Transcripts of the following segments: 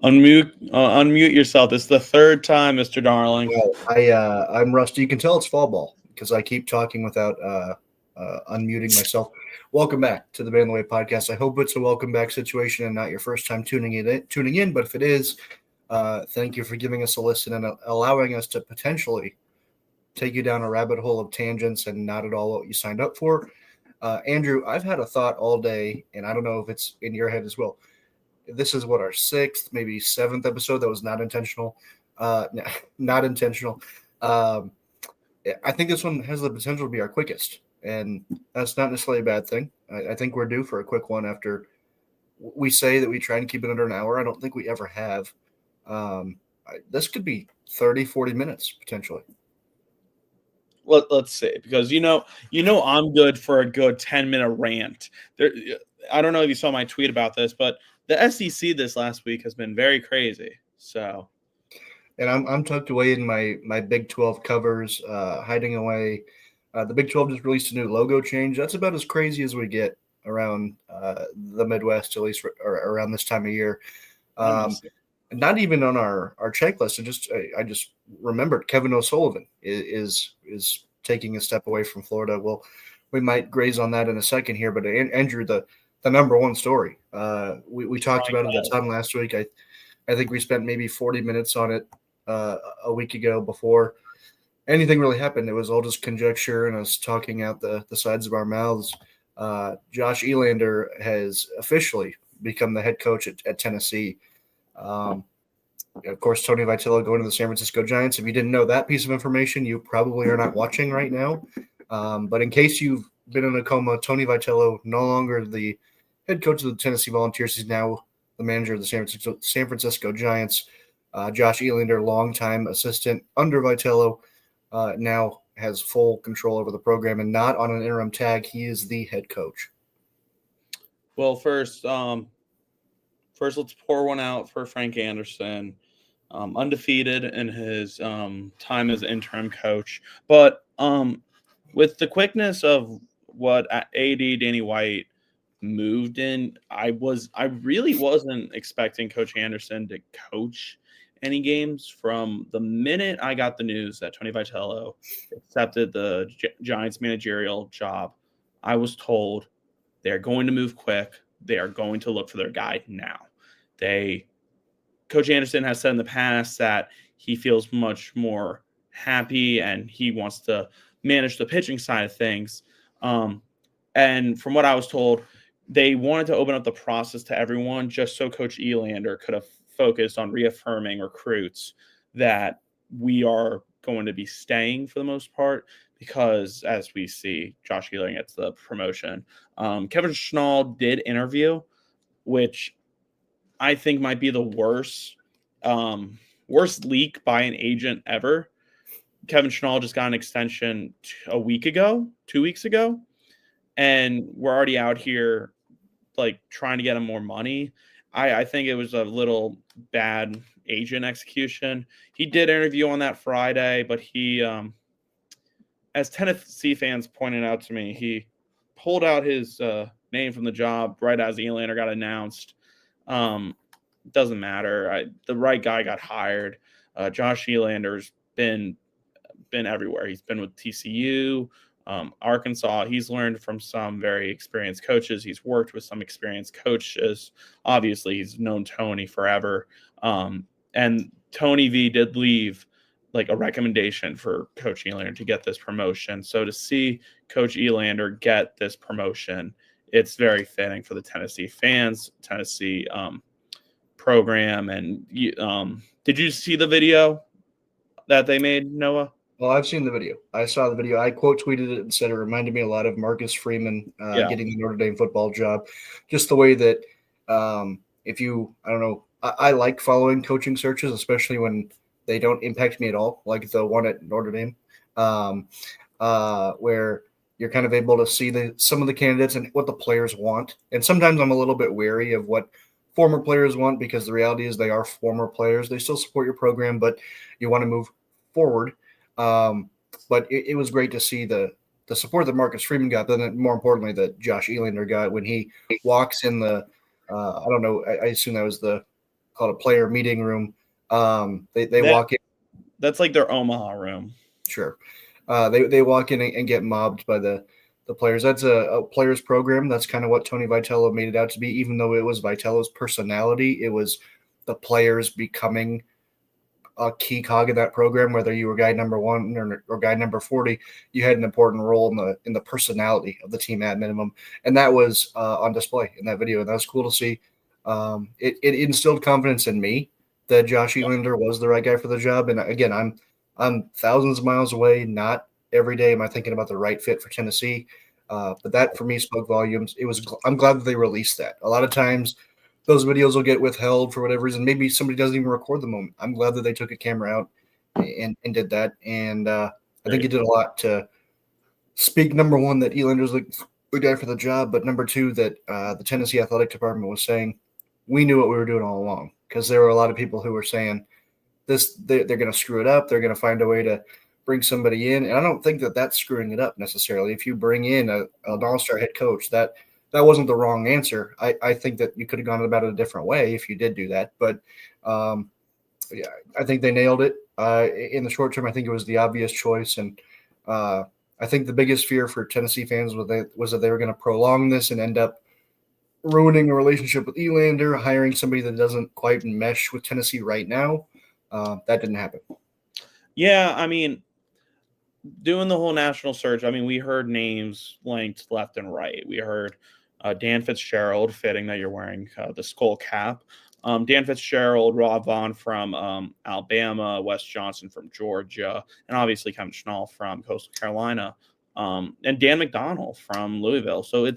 Unmute yourself. This is the third time, Mr. Darling. Well, I'm rusty. You can tell it's fall ball because I keep talking without unmuting myself. Welcome back to the Band the Way podcast. I hope it's a welcome back situation and not your first time tuning in. But if it is, thank you for giving us a listen and allowing us to potentially take you down a rabbit hole of tangents and not at all what you signed up for. Andrew, I've had a thought all day, and I don't know if it's in your head as well. This is what our sixth, maybe seventh episode that was not intentional. Not intentional. I think this one has the potential to be our quickest, and that's not necessarily a bad thing. I think we're due for a quick one after we say that we try and keep it under an hour. I don't think we ever have. This could be 30, 40 minutes potentially. Let's see, because I'm good for a good 10-minute rant. I don't know if you saw my tweet about this, but the SEC this last week has been very crazy. So, and I'm tucked away in my Big 12 covers, hiding away. The Big 12 just released a new logo change. That's about as crazy as we get around the Midwest, at least around this time of year. Not even on our checklist. I just remembered Kevin O'Sullivan is taking a step away from Florida. Well, we might graze on that in a second here, but Andrew, the number one story. We talked about it a ton last week. I think we spent maybe 40 minutes on it a week ago before anything really happened. It was all just conjecture and us talking out the sides of our mouths. Josh Elander has officially become the head coach at Tennessee. Of course, Tony Vitello going to the San Francisco Giants. If you didn't know that piece of information, you probably are not watching right now. But in case you've been in a coma, Tony Vitello, no longer the head coach of the Tennessee Volunteers. He's now the manager of the San Francisco Giants. Josh Elander, longtime assistant under Vitello, now has full control over the program and not on an interim tag. He is the head coach. Well, first, let's pour one out for Frank Anderson, undefeated in his time as interim coach. But with the quickness of what AD Danny White moved in, I really wasn't expecting Coach Anderson to coach any games. From the minute I got the news that Tony Vitello accepted the Giants managerial job, I was told they're going to move quick. They are going to look for their guy now. Coach Anderson has said in the past that he feels much more happy and he wants to manage the pitching side of things. And from what I was told, they wanted to open up the process to everyone just so Coach Elander could have focused on reaffirming recruits that we are going to be staying for the most part, because as we see, Josh Elander gets the promotion. Kevin Schnall did interview, which I think might be the worst leak by an agent ever. Kevin Schnall just got an extension 2 weeks ago, and we're already out here like trying to get him more money. I think it was a little bad agent execution. He did interview on that Friday, but he, as Tennessee fans pointed out to me, he pulled out his name from the job right as Elander got announced. Doesn't matter. The right guy got hired. Josh Elander's been everywhere. He's been with TCU, Arkansas. He's learned from some very experienced coaches. He's worked with some experienced coaches. Obviously, he's known Tony forever. And Tony V did leave like a recommendation for Coach Elander to get this promotion. So to see Coach Elander get this promotion, it's very fitting for the Tennessee fans, Tennessee program. And did you see the video that they made, Noah? Well, I've seen the video. I saw the video. I quote tweeted it and said it reminded me a lot of Marcus Freeman getting the Notre Dame football job. Just the way that I don't know, I like following coaching searches, especially when they don't impact me at all, like the one at Notre Dame, where you're kind of able to see some of the candidates and what the players want. And sometimes I'm a little bit wary of what former players want, because the reality is they are former players. They still support your program, but you want to move forward. But it was great to see the support that Marcus Freeman got, but then more importantly that Josh Elander got when he walks in the I don't know, I assume that was the called a player meeting room. They That- walk in. That's like their Omaha room. Sure. They walk in and get mobbed by the players. That's a players program. That's kind of what Tony Vitello made it out to be, even though it was Vitello's personality. It was the players becoming a key cog in that program. Whether you were guy number 1 or guy number 40, you had an important role in the personality of the team at minimum, and that was on display in that video. And that was cool to see. It instilled confidence in me that Josh Elander was the right guy for the job. And again, I'm thousands of miles away. Not every day am I thinking about the right fit for Tennessee. But that for me spoke volumes. I'm glad that they released that. A lot of times those videos will get withheld for whatever reason. Maybe somebody doesn't even record the moment. I'm glad that they took a camera out and did that. And I think it did a lot to speak, number one, that Elander's the guy for the job, but number two, that the Tennessee Athletic Department was saying we knew what we were doing all along, because there were a lot of people who were saying they're going to screw it up. They're going to find a way to bring somebody in. And I don't think that that's screwing it up necessarily. If you bring in an all-star head coach, that wasn't the wrong answer. I think that you could have gone about it a different way if you did do that. But yeah, I think they nailed it. In the short term, I think it was the obvious choice. And I think the biggest fear for Tennessee fans was that they were going to prolong this and end up ruining a relationship with Elander, hiring somebody that doesn't quite mesh with Tennessee right now. That didn't happen. Yeah, I mean, doing the whole national search, I mean, we heard names linked left and right. We heard Dan Fitzgerald, fitting that you're wearing the skull cap. Dan Fitzgerald, Rob Vaughn from Alabama, Wes Johnson from Georgia, and obviously Kevin Schnall from Coastal Carolina, and Dan McDonnell from Louisville. So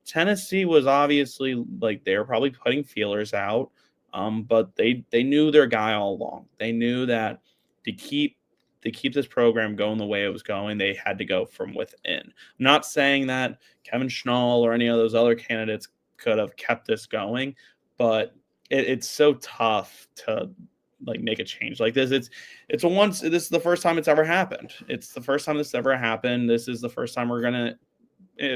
Tennessee was obviously, like, they were probably putting feelers out, but they knew their guy all along. They knew that to keep this program going the way it was going, they had to go from within. I'm not saying that Kevin Schnall or any of those other candidates could have kept this going, but it's so tough to make a change like this. This is the first time it's ever happened. It's the first time this ever happened. This is the first time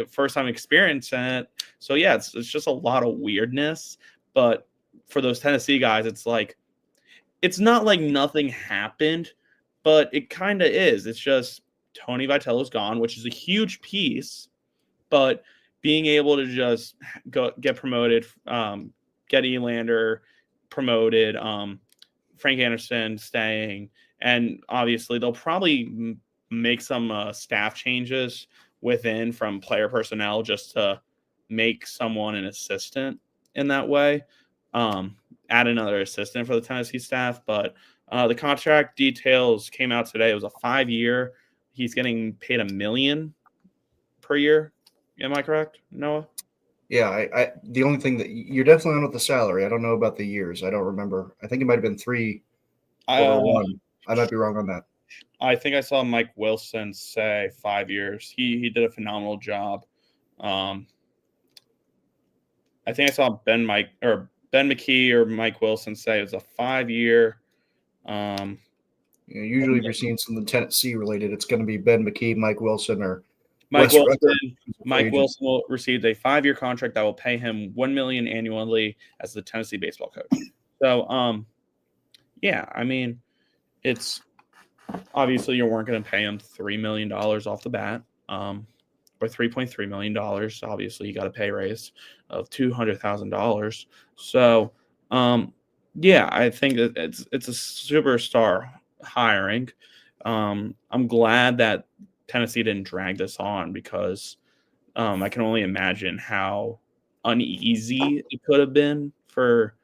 first time experiencing it. So yeah, it's just a lot of weirdness. But for those Tennessee guys, it's not like nothing happened, but it kind of is. It's just Tony Vitello's gone, which is a huge piece, but being able to just get promoted, get Elander promoted, Frank Anderson staying, and obviously they'll probably make some staff changes within from player personnel just to make someone an assistant in that way, add another assistant for the Tennessee staff. But the contract details came out today. It was a 5-year. He's getting paid $1 million per year. Am I correct, Noah? Yeah, I the only thing that you're definitely on with the salary. I don't know about the years. I don't remember. I think it might have been 3 over 1. I might be wrong on that. I think I saw Mike Wilson say 5 years. He did a phenomenal job. I think I saw Ben McKee or Mike Wilson say it was a 5-year. Usually, if you're seeing something Tennessee related, it's going to be Ben McKee, Mike Wilson, or Mike Wilson. Mike Wilson will receive a 5-year contract that will pay him $1 million annually as the Tennessee baseball coach. So, yeah, I mean, it's obviously you weren't going to pay him $3 million off the bat, or $3.3 million. Obviously, you got a pay raise of $200,000. So, yeah, I think that it's a superstar hiring. I'm glad that Tennessee didn't drag this on, because I can only imagine how uneasy it could have been for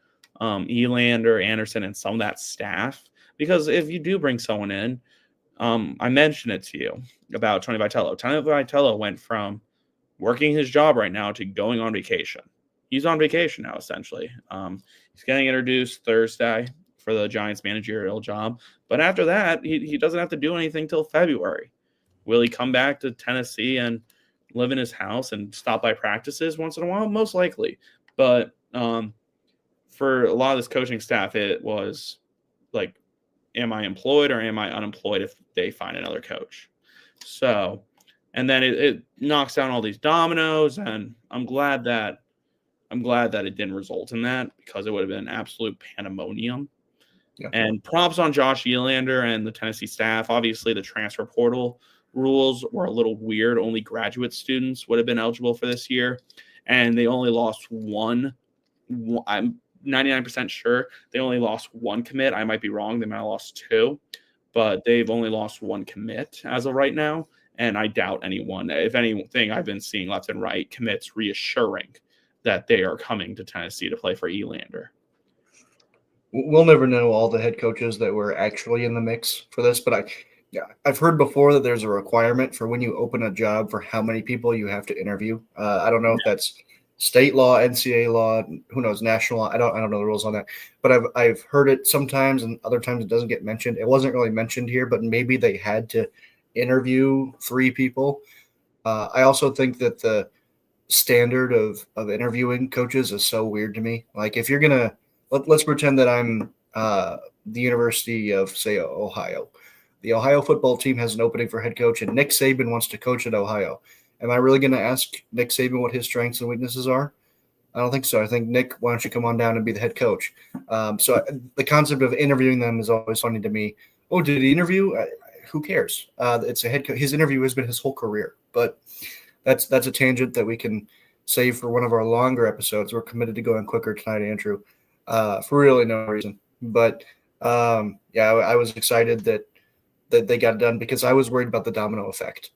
Elander, Anderson, and some of that staff. Because if you do bring someone in, I mentioned it to you about Tony Vitello. Tony Vitello went from working his job right now to going on vacation. He's on vacation now, essentially. He's getting introduced Thursday for the Giants managerial job. But after that, he doesn't have to do anything till February. Will he come back to Tennessee and live in his house and stop by practices once in a while? Most likely. But for a lot of this coaching staff, it was like, am I employed or am I unemployed if they find another coach? So, and then it knocks down all these dominoes, and I'm glad that I'm glad that it didn't result in that because it would have been absolute pandemonium. Yeah. And props on Josh Elander and the Tennessee staff. Obviously, the transfer portal rules were a little weird. Only graduate students would have been eligible for this year, and they only lost one. I'm 99% sure they only lost one commit. I might be wrong. They might have lost two, but they've only lost one commit as of right now. And I doubt anyone, if anything, I've been seeing left and right commits reassuring that they are coming to Tennessee to play for Elander. We'll never know all the head coaches that were actually in the mix for this, but I've heard before that there's a requirement for when you open a job for how many people you have to interview. I don't know if that's state law, NCAA law, who knows, national law. I don't know the rules on that, but I've heard it sometimes, and other times it doesn't get mentioned. It wasn't really mentioned here, but maybe they had to interview 3 people. I also think that the standard of interviewing coaches is so weird to me. Like if you're gonna let's pretend that I'm the University of, say, Ohio. The Ohio football team has an opening for head coach, and Nick Saban wants to coach at Ohio. Am I really going to ask Nick Saban what his strengths and weaknesses are? I don't think so. I think, Nick, why don't you come on down and be the head coach? So the concept of interviewing them is always funny to me. Oh, did he interview? Who cares? It's a head coach. His interview has been his whole career. But that's a tangent that we can save for one of our longer episodes. We're committed to going quicker tonight, Andrew, for really no reason. But, I was excited that they got it done because I was worried about the domino effect.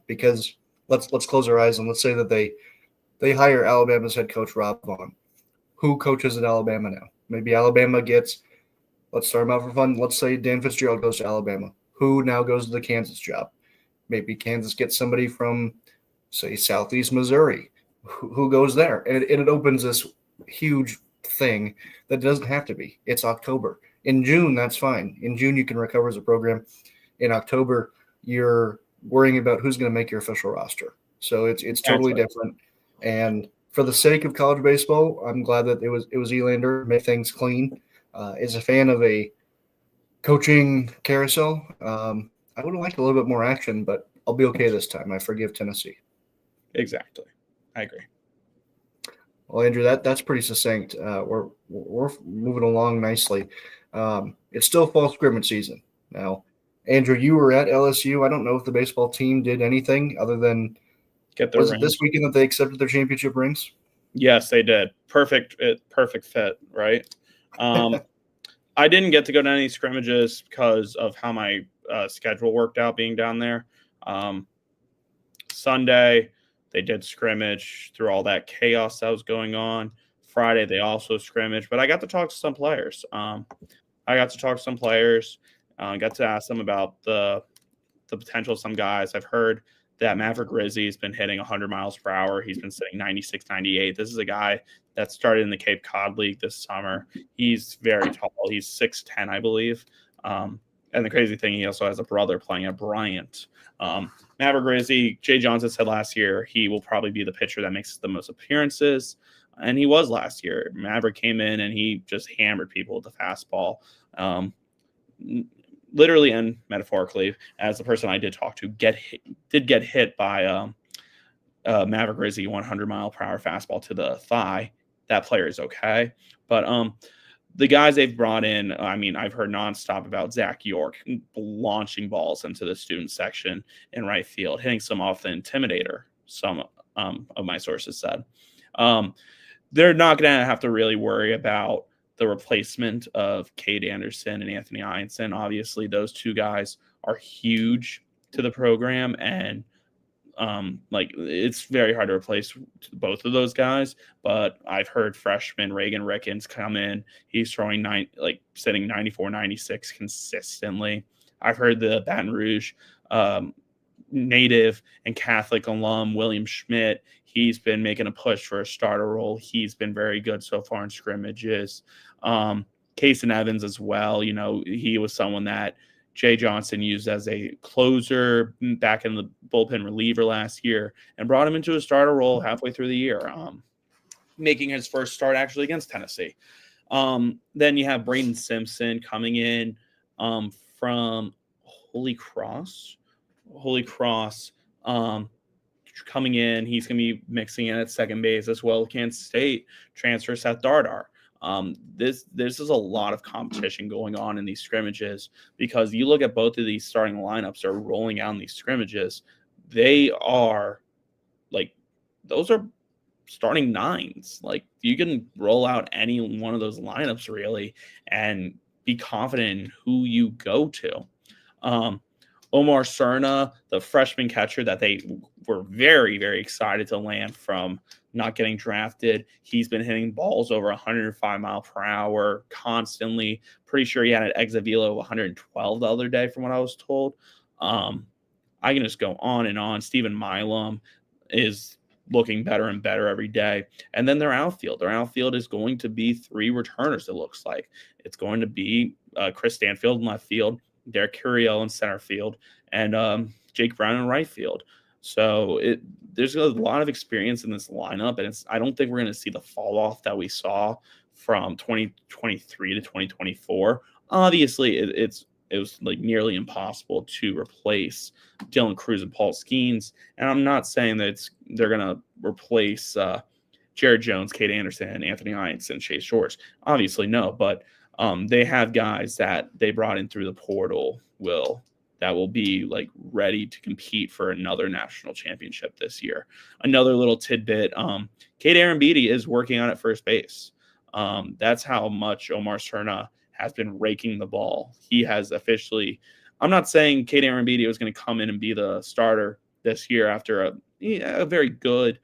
Because let's close our eyes and let's say that they hire Alabama's head coach, Rob Vaughn. Who coaches at Alabama now? Maybe Alabama gets, let's start them out for fun. Let's say Dan Fitzgerald goes to Alabama. Who now goes to the Kansas job? Maybe Kansas gets somebody from, say, Southeast Missouri. Who goes there? And it opens this huge thing that doesn't have to be. It's October. In June, that's fine. In June, you can recover as a program. In October, you're worrying about who's going to make your official roster. So it's totally different. And for the sake of college baseball, I'm glad that it was Elander, make things clean. As a fan of a coaching carousel, I would have liked a little bit more action, but I'll be okay this time. I forgive Tennessee. Exactly. I agree. Well, Andrew, that's pretty succinct. We're moving along nicely. It's still fall scrimmage season now. Andrew, you were at LSU. I don't know if the baseball team did anything other than was it this weekend that they accepted their championship rings? Yes, they did. Perfect fit, right? I didn't get to go to any scrimmages because of how my schedule worked out being down there. Sunday, they did scrimmage through all that chaos that was going on. Friday, they also scrimmaged, but I got to talk to some players. Got to ask them about the potential of some guys. I've heard that Maverick Rizzi has been hitting 100 miles per hour. He's been sitting 96, 98. This is a guy that started in the Cape Cod League this summer. He's very tall. He's 6'10", I believe. And the crazy thing, he also has a brother playing at Bryant. Maverick Rizzi, Jay Johnson said last year he will probably be the pitcher that makes the most appearances. And he was last year. Maverick came in and he just hammered people with the fastball. Literally and metaphorically, as the person I did talk to did get hit by Maverick Rizzi 100-mile-per-hour fastball to the thigh. That player is okay. But the guys they've brought in, I mean, I've heard nonstop about Zach York launching balls into the student section in right field, hitting some off the Intimidator, some of my sources said. They're not going to have to really worry about the replacement of Cade Anderson and Anthony Ianson. Obviously, those two guys are huge to the program, and it's very hard to replace both of those guys. But I've heard freshman Reagan Rickens come in. He's throwing sitting 94, 96 consistently. I've heard the Baton Rouge native and Catholic alum William Schmidt. He's been making a push for a starter role. He's been very good so far in scrimmages. Kason Evans as well. You know, he was someone that Jay Johnson used as a closer back in the bullpen reliever last year and brought him into a starter role halfway through the year, making his first start actually against Tennessee. Then you have Braden Simpson coming in from Holy Cross, coming in. He's going to be mixing in at second base as well. Kansas State transfer Seth Dardar. This is a lot of competition going on in these scrimmages, because you look at both of these starting lineups are rolling out in these scrimmages. They are like, those are starting nines. Like, you can roll out any one of those lineups really and be confident in who you go to. Omar Cerna, the freshman catcher that they were very, very excited to land from not getting drafted. He's been hitting balls over 105 mile per hour constantly. Pretty sure he had an exit velo of 112 the other day from what I was told. I can just go on and on. Stephen Milam is looking better and better every day. And then their outfield. Their outfield is going to be 3 returners, it looks like. It's going to be Chris Stanfield in left field, Derek Curiel in center field, and Jake Brown in right field. So there's a lot of experience in this lineup, and I don't think we're going to see the fall off that we saw from 2023 to 2024. Obviously, it was like nearly impossible to replace Dylan Cruz and Paul Skeens, and I'm not saying that they're going to replace Jared Jones, Kate Anderson, Anthony Hines, and Chase Shores. Obviously, no, but they have guys that they brought in through the portal that will be like ready to compete for another national championship this year. Another little tidbit, Kate Arambidi is working on at first base. That's how much Omar Cerna has been raking the ball. He has officially, I'm not saying Kate Arambidi was going to come in and be the starter this year after a very good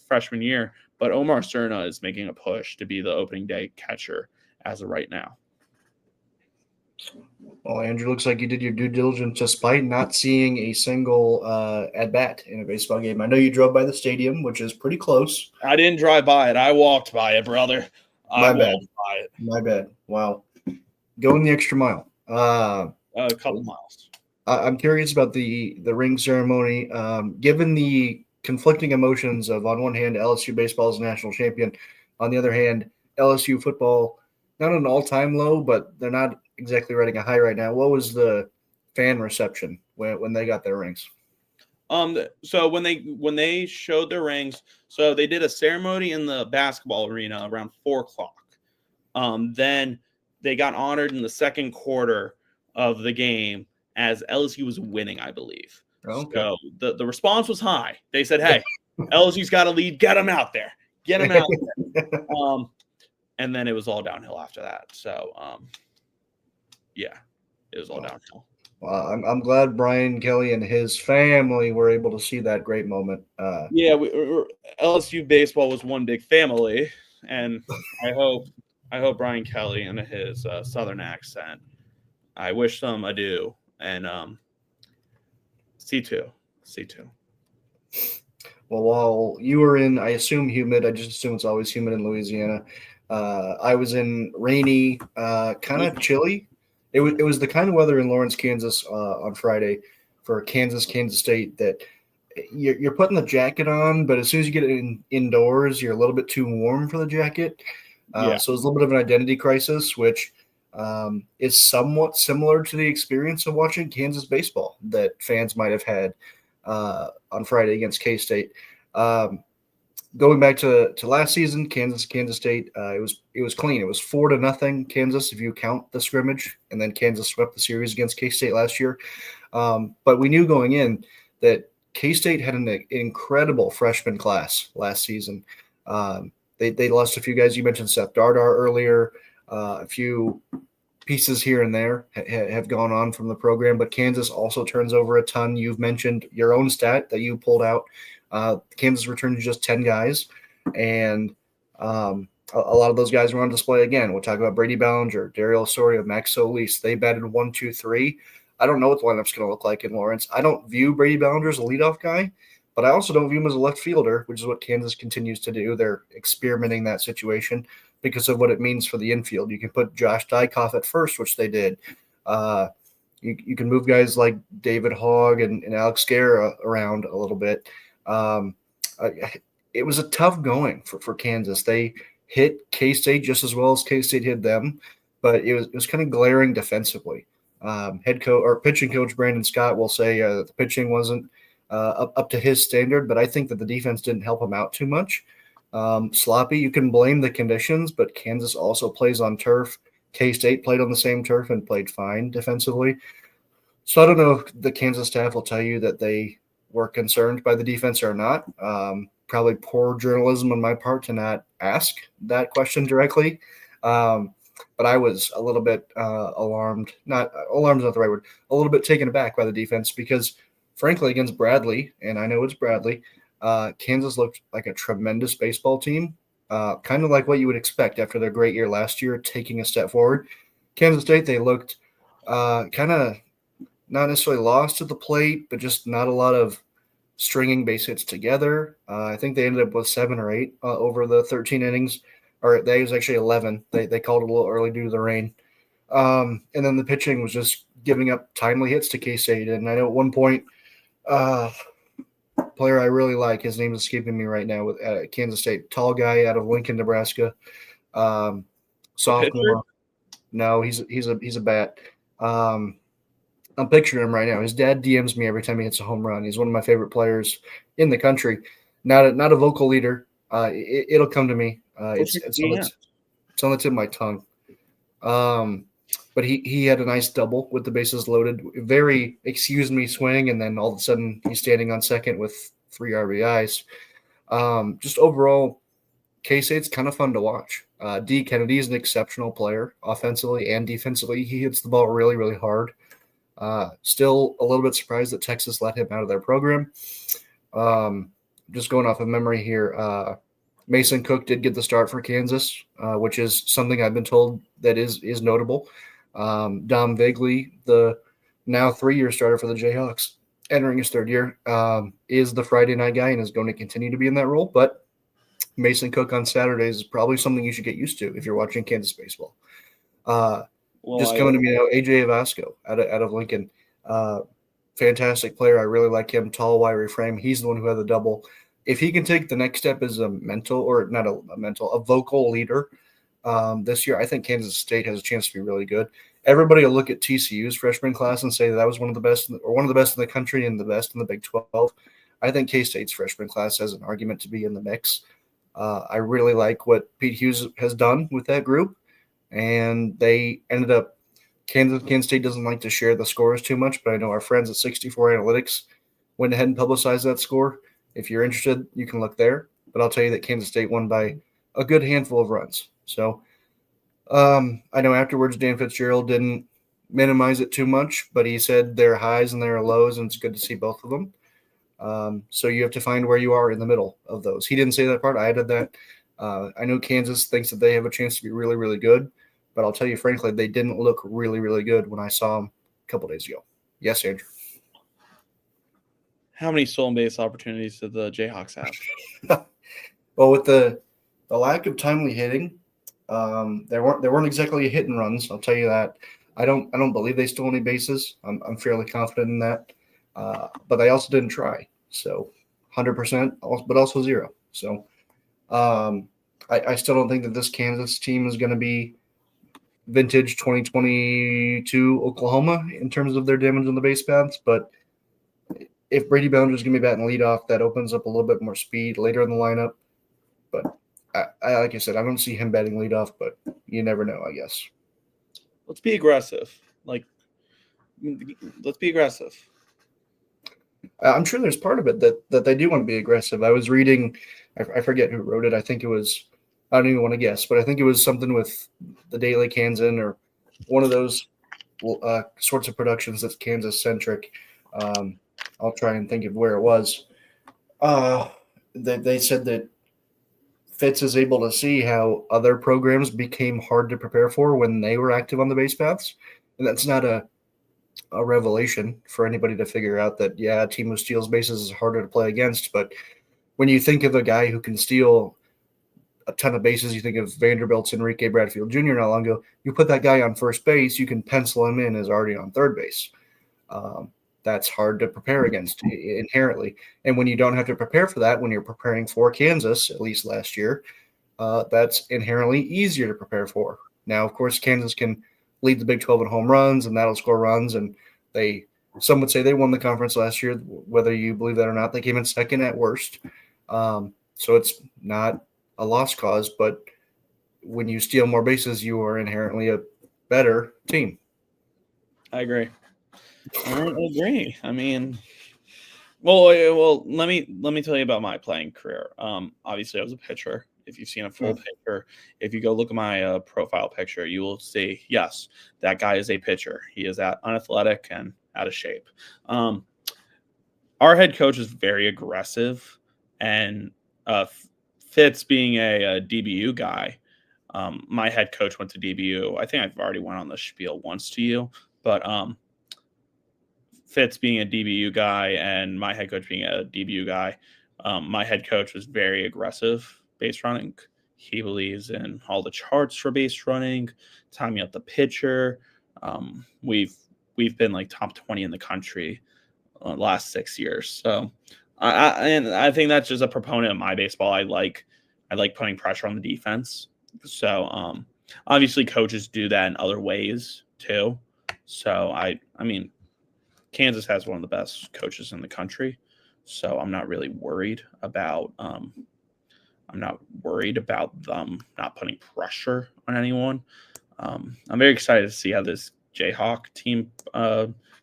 freshman year, but Omar Cerna is making a push to be the opening day catcher as of right now. Well, Andrew, looks like you did your due diligence despite not seeing a single at-bat in a baseball game. I know you drove by the stadium, which is pretty close. I didn't drive by it. I walked by it, brother. My bad. Wow. Going the extra mile. A couple miles. I'm curious about the ring ceremony. Given the conflicting emotions of, on one hand, LSU baseball is a national champion, on the other hand, LSU football, not an all-time low, but they're not exactly riding a high right now. What was the fan reception when they got their rings? So when they showed their rings, so they did a ceremony in the basketball arena around 4:00. Then they got honored in the second quarter of the game as LSU was winning, I believe. Okay. So the response was high. They said, "Hey, LSU's got a lead. Get them out there. Get them out there." And then it was all downhill after that. So, yeah, it was all downhill. Well, I'm glad Brian Kelly and his family were able to see that great moment. LSU baseball was one big family, and I hope Brian Kelly and his Southern accent, I wish them adieu, and C2. Well, while you were in, I assume humid, I just assume it's always humid in Louisiana. I was in rainy, kind of chilly. It was the kind of weather in Lawrence, Kansas on Friday for Kansas State that you're putting the jacket on, but as soon as you get indoors, you're a little bit too warm for the jacket. So it's a little bit of an identity crisis, which is somewhat similar to the experience of watching Kansas baseball that fans might have had on Friday against K-State. Going back to last season, Kansas State, it was clean. It was 4-0 Kansas if you count the scrimmage, and then Kansas swept the series against K-State last year. But we knew going in that K-State had an incredible freshman class last season. They lost a few guys. You mentioned Seth Dardar earlier. A few pieces here and there have gone on from the program, but Kansas also turns over a ton. You've mentioned your own stat that you pulled out. Kansas returned just 10 guys, and a lot of those guys were on display again. We'll talk about Brady Ballinger, Daryl Osorio, Max Solis. They batted 1, 2, 3. I don't know what the lineup's going to look like in Lawrence. I don't view Brady Ballinger as a leadoff guy, but I also don't view him as a left fielder, which is what Kansas continues to do. They're experimenting that situation because of what it means for the infield. You can put Josh Dykoff at first, which they did. You can move guys like David Hogg and Alex Guerra around a little bit. It was a tough going for Kansas. They hit K-State just as well as K-State hit them, but it was kind of glaring defensively. Head coach or pitching coach Brandon Scott will say the pitching wasn't up to his standard, but I think that the defense didn't help him out too much. Sloppy, you can blame the conditions, but Kansas also plays on turf. K-State played on the same turf and played fine defensively. So I don't know if the Kansas staff will tell you that they were concerned by the defense or not. Probably poor journalism on my part to not ask that question directly. But I was a little bit alarmed. Not alarmed is not the right word. A little bit taken aback by the defense because, frankly, against Bradley, and I know it's Bradley, Kansas looked like a tremendous baseball team, kind of like what you would expect after their great year last year, taking a step forward. Kansas State, they looked kind of not necessarily lost at the plate, but just not a lot of stringing base hits together. I think they ended up with 7 or 8 over the 13 innings. Or that was actually 11. They called it a little early due to the rain. And then the pitching was just giving up timely hits to K-State. And I know at one point, player I really like, his name is escaping me right now, with Kansas State, tall guy out of Lincoln, Nebraska, sophomore. No, he's a bat. I'm picturing him right now. His dad DMs me every time he hits a home run. He's one of my favorite players in the country. Not a vocal leader. It'll come to me. It's on the tip of my tongue. But he had a nice double with the bases loaded. Very excuse me swing, and then all of a sudden he's standing on second with 3 RBIs. Just overall, K-State's kind of fun to watch. D. Kennedy is an exceptional player offensively and defensively. He hits the ball really, really hard. Still a little bit surprised that Texas let him out of their program. Just going off of memory here, Mason Cook did get the start for Kansas, which is something I've been told that is notable. Dom Vagley, the now 3-year starter for the Jayhawks, entering his 3rd year, is the Friday night guy and is going to continue to be in that role. But Mason Cook on Saturdays is probably something you should get used to if you're watching Kansas baseball. Coming to me now, AJ Vasco out of Lincoln. Fantastic player. I really like him. Tall, wiry frame. He's the one who had the double. If he can take the next step as a vocal leader this year, I think Kansas State has a chance to be really good. Everybody will look at TCU's freshman class and say that was one of the best in the country and the best in the Big 12. I think K-State's freshman class has an argument to be in the mix. I really like what Pete Hughes has done with that group, and they ended up Kansas State doesn't like to share the scores too much, but I know our friends at 64 Analytics went ahead and publicized that score. If you're interested, you can look there. But I'll tell you that Kansas State won by a good handful of runs. So I know afterwards Dan Fitzgerald didn't minimize it too much, but he said there are highs and there are lows, and it's good to see both of them. So you have to find where you are in the middle of those. He didn't say that part. I added that. I know Kansas thinks that they have a chance to be really, really good, but I'll tell you frankly, they didn't look really, really good when I saw them a couple days ago. Yes, Andrew. How many stolen base opportunities did the Jayhawks have? Well, with the lack of timely hitting, there weren't exactly hit and runs. I'll tell you that. I don't believe they stole any bases. I'm fairly confident in that. But they also didn't try. So 100%, but also 0. So I still don't think that this Kansas team is going to be vintage 2022 Oklahoma in terms of their damage on the base paths. But if Brady Bellinger is going to be batting leadoff, that opens up a little bit more speed later in the lineup. But I like I said, I don't see him batting leadoff, but you never know, I guess. Let's be aggressive. Let's be aggressive. I'm sure there's part of it that they do want to be aggressive. I was reading, I forget who wrote it. I think it was, I don't even want to guess, but I think it was something with the Daily Kansan or one of those sorts of productions that's Kansas-centric. I'll try and think of where it was. They said that Fitz is able to see how other programs became hard to prepare for when they were active on the base paths. And that's not a revelation for anybody to figure out that, yeah, a team who steals bases is harder to play against. But when you think of a guy who can steal a ton of bases, you think of Vanderbilt's Enrique Bradfield Jr. not long ago, you put that guy on first base, you can pencil him in as already on third base. That's hard to prepare against inherently. And when you don't have to prepare for that, when you're preparing for Kansas, at least last year, that's inherently easier to prepare for. Now, of course, Kansas can lead the Big 12 in home runs, and that'll score runs, and they Some would say they won the conference last year. Whether you believe that or not, they came in second at worst. So it's not a lost cause, but when you steal more bases, you are inherently a better team. I agree. I mean, well, let me tell you about my playing career. Obviously, I was a pitcher. If you've seen a full picture, if you go look at my profile picture, you will see, yes, that guy is a pitcher. He is unathletic and out of shape. Our head coach is very aggressive, and Fitz being a DBU guy, my head coach went to DBU. I think I've already went on the spiel once to you, but Fitz being a DBU guy and my head coach being a DBU guy, my head coach was very aggressive base running. He believes in all the charts for base running, timing up the pitcher. We've been like top 20 in the country last 6 years. So I think that's just a proponent of my baseball. I like putting pressure on the defense. So obviously coaches do that in other ways too. So I mean, Kansas has one of the best coaches in the country. So I'm not really worried about them not putting pressure on anyone. I'm very excited to see how this Jayhawk team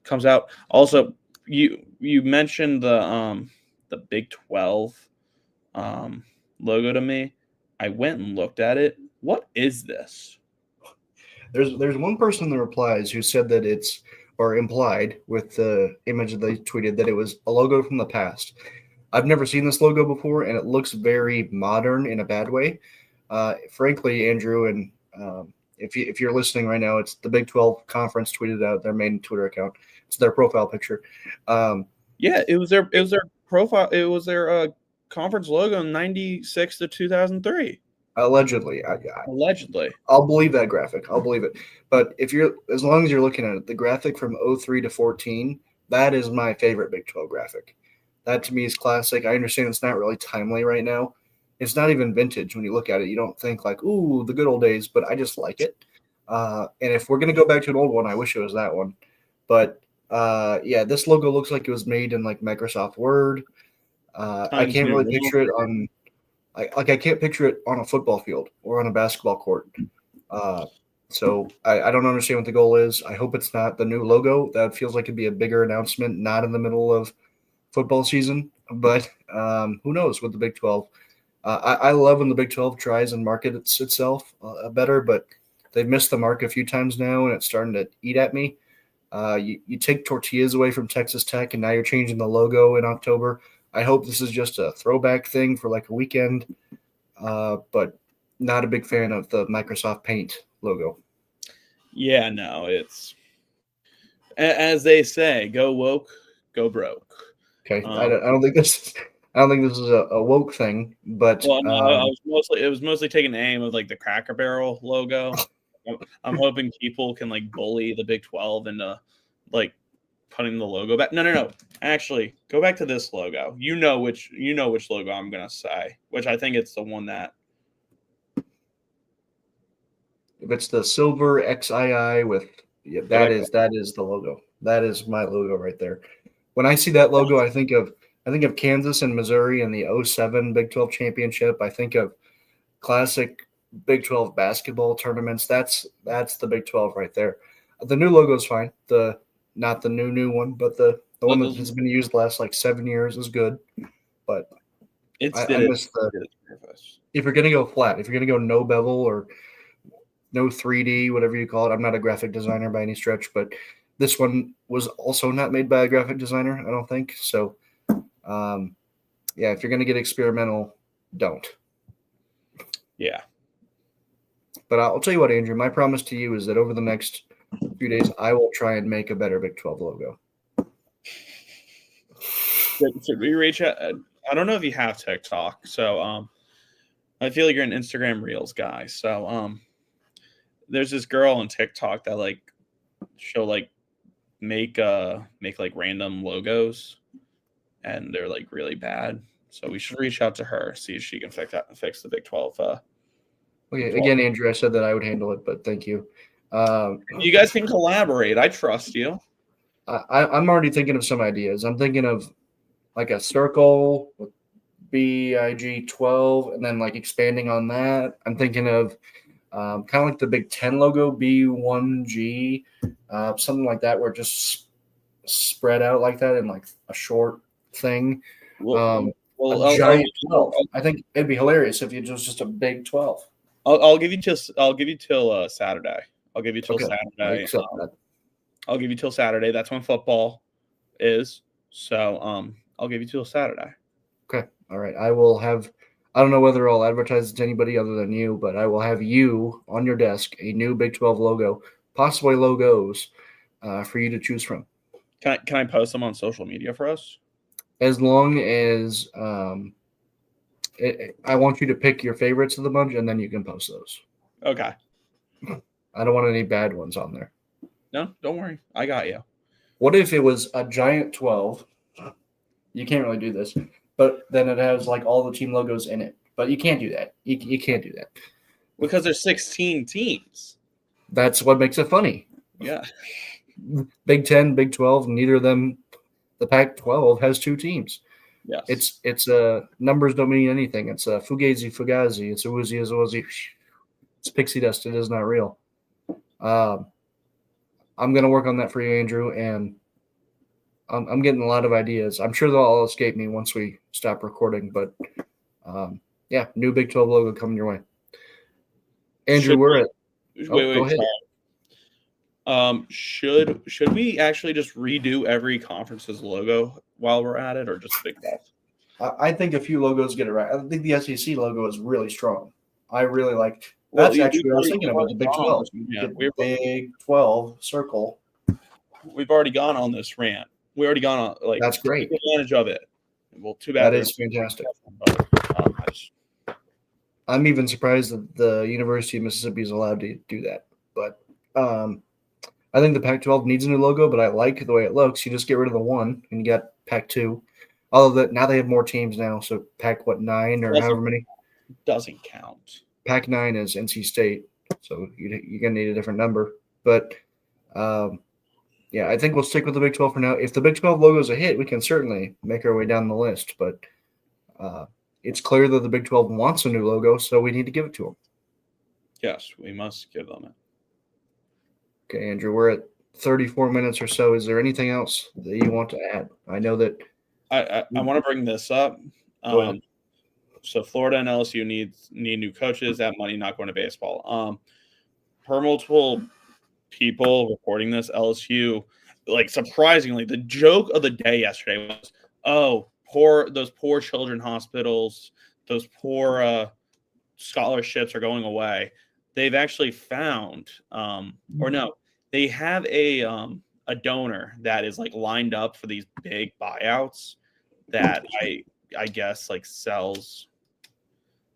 comes out. Also, you mentioned the Big 12 logo to me. I went and looked at it. What is this? There's one person in the replies who said that it's, or implied with the image that they tweeted, that it was a logo from the past. I've never seen this logo before, and it looks very modern in a bad way. Frankly, Andrew, and if you're listening right now, it's the Big 12 Conference tweeted out their main Twitter account. It's their profile picture. Yeah, it was their profile. It was their conference logo in 96 to 2003. Allegedly. Allegedly. I'll believe that graphic. I'll believe it. But as long as you're looking at it, the graphic from 03 to 14, that is my favorite Big 12 graphic. That to me is classic. I understand it's not really timely right now. It's not even vintage when you look at it. You don't think like, ooh, the good old days, but I just like it. And if we're going to go back to an old one, I wish it was that one. But yeah, this logo looks like it was made in like Microsoft Word. I can't really picture it on I can't picture it on a football field or on a basketball court. So I don't understand what the goal is. I hope it's not the new logo. That feels like it'd be a bigger announcement, not in the middle of football season. But who knows with the Big 12. I love when the Big 12 tries and markets itself better, but they've missed the mark a few times now, and it's starting to eat at me. You take tortillas away from Texas Tech, and now you're changing the logo in October. I hope this is just a throwback thing for like a weekend, but not a big fan of the Microsoft Paint logo. Yeah, no, it's as they say, go woke, go broke. Okay, I don't think this is a woke thing, but well, no, it was mostly taking aim of like the Cracker Barrel logo. I'm hoping people can like bully the Big 12 into like putting the logo back. No. Actually, go back to this logo. You know which logo I'm gonna say. Which I think it's the one that. If it's the silver XII with that is the logo. That is my logo right there. When I see that logo, I think of Kansas and Missouri in the 07 Big 12 championship. I think of classic Big 12 basketball tournaments. That's the Big 12 right there. The new logo is fine. Not the new one, but the one that has been used the last like 7 years is good. But I miss if you're gonna go flat, if you're gonna go no bevel or no 3D, whatever you call it. I'm not a graphic designer by any stretch, but this one was also not made by a graphic designer, I don't think. So yeah, if you're gonna get experimental, don't. Yeah. But I'll tell you what, Andrew, my promise to you is that over the next few days, I will try and make a better Big 12 logo. Should we reach out? I don't know if you have TikTok, so I feel like you're an Instagram Reels guy. So there's this girl on TikTok that like she'll like make like random logos, and they're like really bad. So we should reach out to her, see if she can fix the Big 12. Okay, again, Andrew, I said that I would handle it, but thank you. You guys can collaborate. I trust you. I'm already thinking of some ideas. I'm thinking of like a circle with BIG12 and then like expanding on that. I'm thinking of kind of like the Big Ten logo, B1G, something like that, where it just spread out like that in like a short thing. Well, A I'll, giant 12. I think it'd be hilarious if you just a big 12. I'll give you till Saturday. I'll give you till Okay, I Saturday. accept that. I'll give you till Saturday. That's when football is. So I'll give you till Saturday. Okay, all right. I will have. I don't know whether I'll advertise it to anybody other than you, but I will have you on your desk a new Big 12 logo, possibly logos, for you to choose from. Can I post them on social media for us? As long as I want you to pick your favorites of the bunch, and then you can post those. Okay. I don't want any bad ones on there. No, don't worry. I got you. What if it was a giant 12? You can't really do this, but then it has like all the team logos in it. But you can't do that. You can't do that. Because there's 16 teams. That's what makes it funny. Yeah. Big 10, Big 12, neither of them, the Pac-12 has two teams. Yes. It's numbers don't mean anything. It's a fugazi. It's a woozy. It's pixie dust. It is not real. I'm gonna work on that for you, Andrew, and I'm getting a lot of ideas. I'm sure they'll all escape me once we stop recording, but yeah, new Big 12 logo coming your way. Andrew, we're at. Go ahead. Should we actually just redo every conference's logo while we're at it, or just Big 12? I think a few logos get it right. I think the SEC logo is really strong. I really like. That's actually what I was thinking about, the Big 12. Yeah, the Big 12 circle. We've already gone on this rant. We already gone on that's great. Take advantage of it. Well, too bad. That is fantastic. I'm even surprised that the University of Mississippi is allowed to do that. But I think the Pac-12 needs a new logo, but I like the way it looks. You just get rid of the one, and you got Pac-2. Although now they have more teams now, so Pac-9 or however many doesn't count. Pac-9 is NC State, so you're gonna need a different number. But yeah, I think we'll stick with the Big 12 for now. If the Big 12 logo is a hit, we can certainly make our way down the list. But it's clear that the Big 12 wants a new logo, so we need to give it to them. Yes, we must give them it. Okay, Andrew, we're at 34 minutes or so. Is there anything else that you want to add? I know that I want to bring this up. So Florida and LSU need new coaches. That money not going to baseball. Per multiple people reporting this, LSU, like surprisingly, the joke of the day yesterday was, those poor children hospitals, those poor scholarships are going away. They've actually found, they have a donor that is like lined up for these big buyouts that I guess like sells.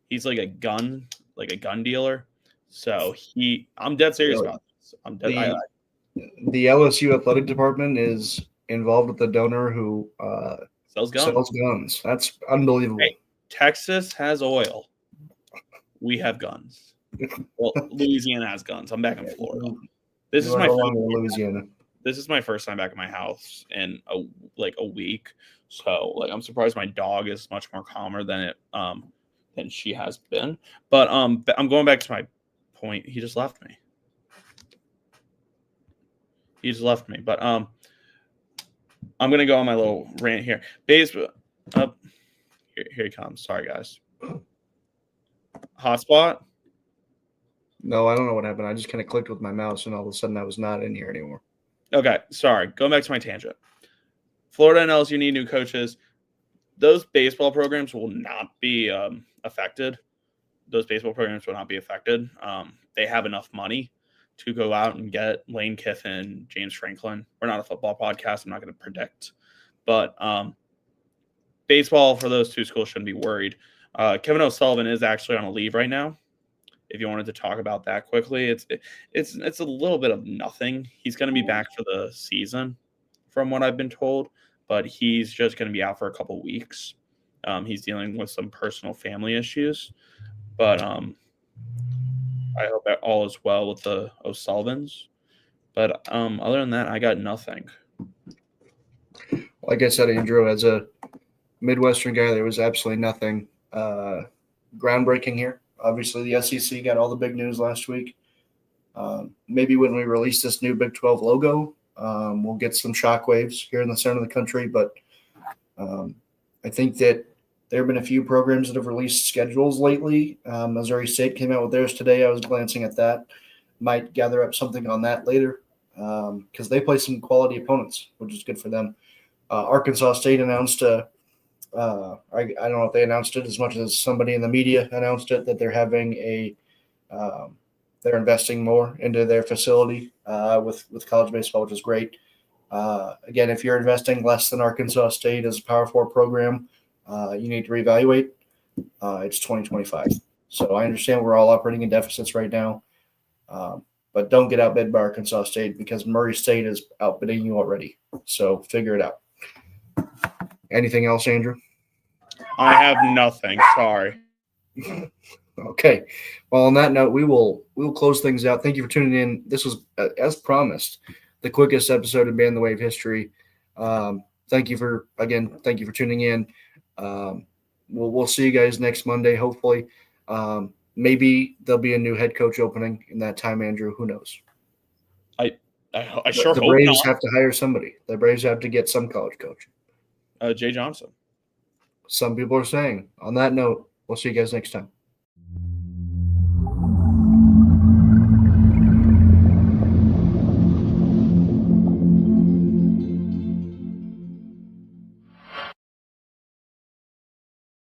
He's like a gun dealer. So I'm dead serious about this. The LSU athletic department is involved with the donor who sells guns. That's unbelievable. Hey, Texas has oil. We have guns. Well, Louisiana has guns. I'm back in Florida. This is my first time back at my house in a week. So I'm surprised my dog is much more calmer than she has been. But I'm going back to my point. He just left me. But I'm gonna go on my little rant here. Baseball. Here he comes. Sorry, guys. Hotspot. No, I don't know what happened. I just kind of clicked with my mouse, and all of a sudden I was not in here anymore. Okay, sorry. Going back to my tangent. Florida and LSU need new coaches. Those baseball programs will not be affected. They have enough money to go out and get Lane Kiffin, James Franklin. We're not a football podcast. I'm not going to predict. But baseball for those two schools shouldn't be worried. Kevin O'Sullivan is actually on a leave right now. If you wanted to talk about that quickly, it's a little bit of nothing. He's going to be back for the season, from what I've been told, but he's just going to be out for a couple weeks. He's dealing with some personal family issues, but I hope that all is well with the O'Sullivans. But other than that, I got nothing. Like I said, Andrew, as a Midwestern guy, there was absolutely nothing groundbreaking here. Obviously, the SEC got all the big news last week. Maybe when we release this new Big 12 logo, we'll get some shockwaves here in the center of the country. But I think that there have been a few programs that have released schedules lately. Missouri State came out with theirs today. I was glancing at that. Might gather up something on that later because they play some quality opponents, which is good for them. Arkansas State announced I don't know if they announced it as much as somebody in the media announced it, that they're having they're investing more into their facility with college baseball, which is great. Again, if you're investing less than Arkansas State as a Power 4 program, you need to reevaluate. It's 2025. So I understand we're all operating in deficits right now, but don't get outbid by Arkansas State because Murray State is outbidding you already. So figure it out. Anything else, Andrew? I have nothing. Sorry. Okay. Well, on that note, we'll close things out. Thank you for tuning in. This was, as promised, the quickest episode of Ban the Wave history. Thank you for tuning in. We'll see you guys next Monday, hopefully. Maybe there'll be a new head coach opening in that time, Andrew. Who knows? I sure the hope Braves not. have to hire somebody. The Braves have to get some college coach. Jay Johnson. Some people are saying. On that note, we'll see you guys next time.